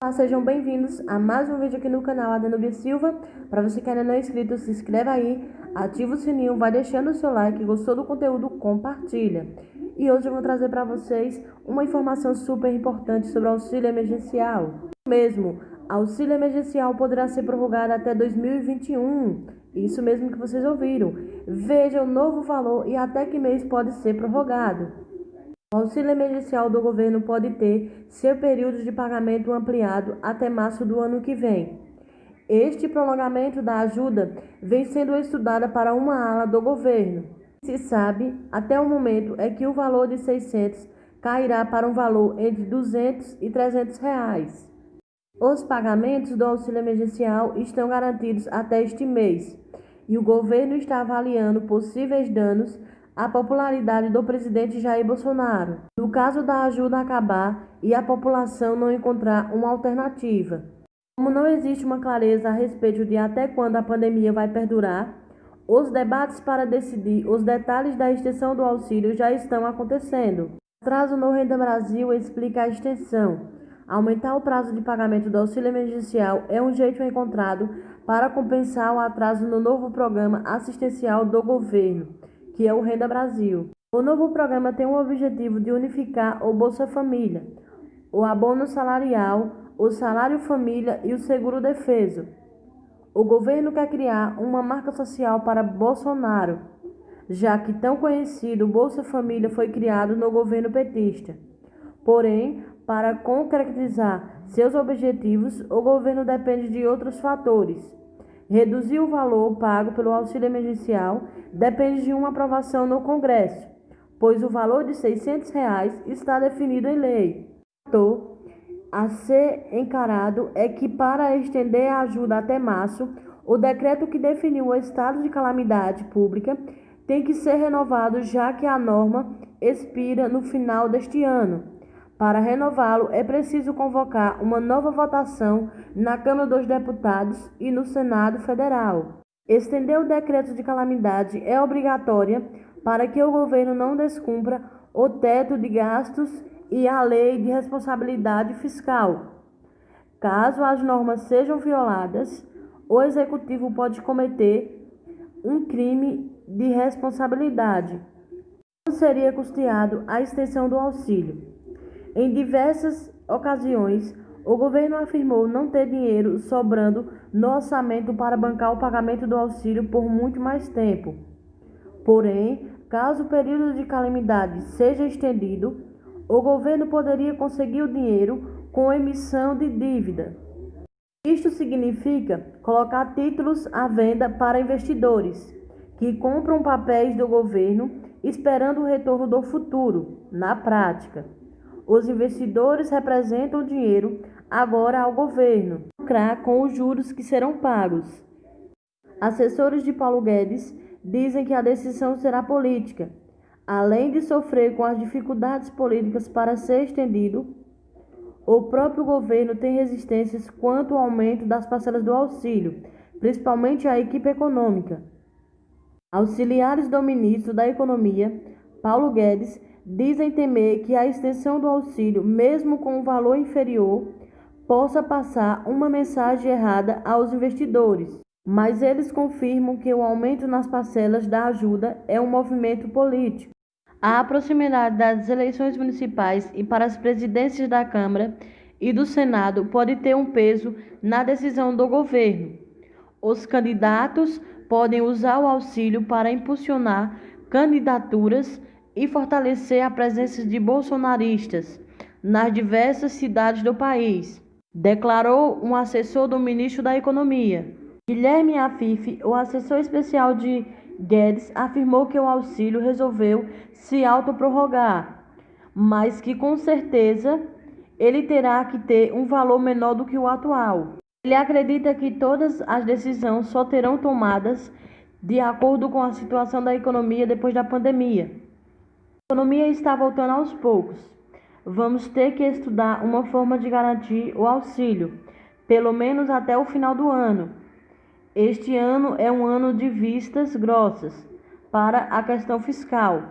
Olá, sejam bem-vindos a mais um vídeo aqui no canal Adenubia Silva. Para você que ainda não é inscrito, se inscreva aí, ativa o sininho, vai deixando o seu like, gostou do conteúdo, compartilha. E hoje eu vou trazer para vocês uma informação super importante sobre o auxílio emergencial. Mesmo, auxílio emergencial poderá ser prorrogado até 2021. Isso mesmo que vocês ouviram. Veja o novo valor e até que mês pode ser prorrogado. O auxílio emergencial do governo pode ter seu período de pagamento ampliado até março do ano que vem. Este prolongamento da ajuda vem sendo estudada para uma ala do governo. Se sabe, até o momento, é que o valor de 600 cairá para um valor entre 200 e 300 reais. Os pagamentos do auxílio emergencial estão garantidos até este mês e o governo está avaliando possíveis danos à popularidade do presidente Jair Bolsonaro, no caso da ajuda acabar e a população não encontrar uma alternativa. Como não existe uma clareza a respeito de até quando a pandemia vai perdurar, os debates para decidir os detalhes da extensão do auxílio já estão acontecendo. O atraso no Renda Brasil explica a extensão. Aumentar o prazo de pagamento do auxílio emergencial é um jeito encontrado para compensar o atraso no novo programa assistencial do governo, que é o Renda Brasil. O novo programa tem o objetivo de unificar o Bolsa Família, o abono salarial, o salário família e o seguro-defeso. O governo quer criar uma marca social para Bolsonaro, já que tão conhecido Bolsa Família foi criado no governo petista. Porém, para concretizar seus objetivos, o governo depende de outros fatores. Reduzir o valor pago pelo auxílio emergencial depende de uma aprovação no Congresso, pois o valor de R$ 600 está definido em lei. O fator a ser encarado é que, para estender a ajuda até março, o decreto que definiu o estado de calamidade pública tem que ser renovado, já que a norma expira no final deste ano. Para renová-lo, é preciso convocar uma nova votação na Câmara dos Deputados e no Senado Federal. Estender o decreto de calamidade é obrigatória para que o governo não descumpra o teto de gastos e a lei de responsabilidade fiscal. Caso as normas sejam violadas, o Executivo pode cometer um crime de responsabilidade. Como seria custeado a extensão do auxílio? Em diversas ocasiões, o governo afirmou não ter dinheiro sobrando no orçamento para bancar o pagamento do auxílio por muito mais tempo. Porém, caso o período de calamidade seja estendido, o governo poderia conseguir o dinheiro com emissão de dívida. Isto significa colocar títulos à venda para investidores, que compram papéis do governo esperando o retorno do futuro, na prática. Os investidores representam o dinheiro agora ao governo, lucrar com os juros que serão pagos. Assessores de Paulo Guedes dizem que a decisão será política. Além de sofrer com as dificuldades políticas para ser estendido, o próprio governo tem resistências quanto ao aumento das parcelas do auxílio, principalmente a equipe econômica. Auxiliares do ministro da Economia, Paulo Guedes, dizem temer que a extensão do auxílio, mesmo com um valor inferior, possa passar uma mensagem errada aos investidores. Mas eles confirmam que o aumento nas parcelas da ajuda é um movimento político. A proximidade das eleições municipais e para as presidências da Câmara e do Senado pode ter um peso na decisão do governo. Os candidatos podem usar o auxílio para impulsionar candidaturas e fortalecer a presença de bolsonaristas nas diversas cidades do país, declarou um assessor do ministro da Economia. Guilherme Afif, o assessor especial de Guedes, afirmou que o auxílio resolveu se autoprorrogar, mas que com certeza ele terá que ter um valor menor do que o atual. Ele acredita que todas as decisões só terão tomadas de acordo com a situação da economia depois da pandemia. A economia está voltando aos poucos. Vamos ter que estudar uma forma de garantir o auxílio, pelo menos até o final do ano. Este ano é um ano de vistas grossas para a questão fiscal.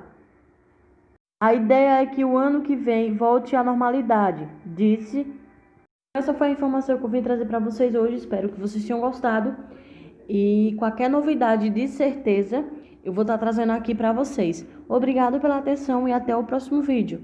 A ideia é que o ano que vem volte à normalidade, disse Essa foi a informação que eu vim trazer para vocês hoje. Espero que vocês tenham gostado. E qualquer novidade, de certeza, eu vou estar trazendo aqui para vocês. Obrigado pela atenção e até o próximo vídeo.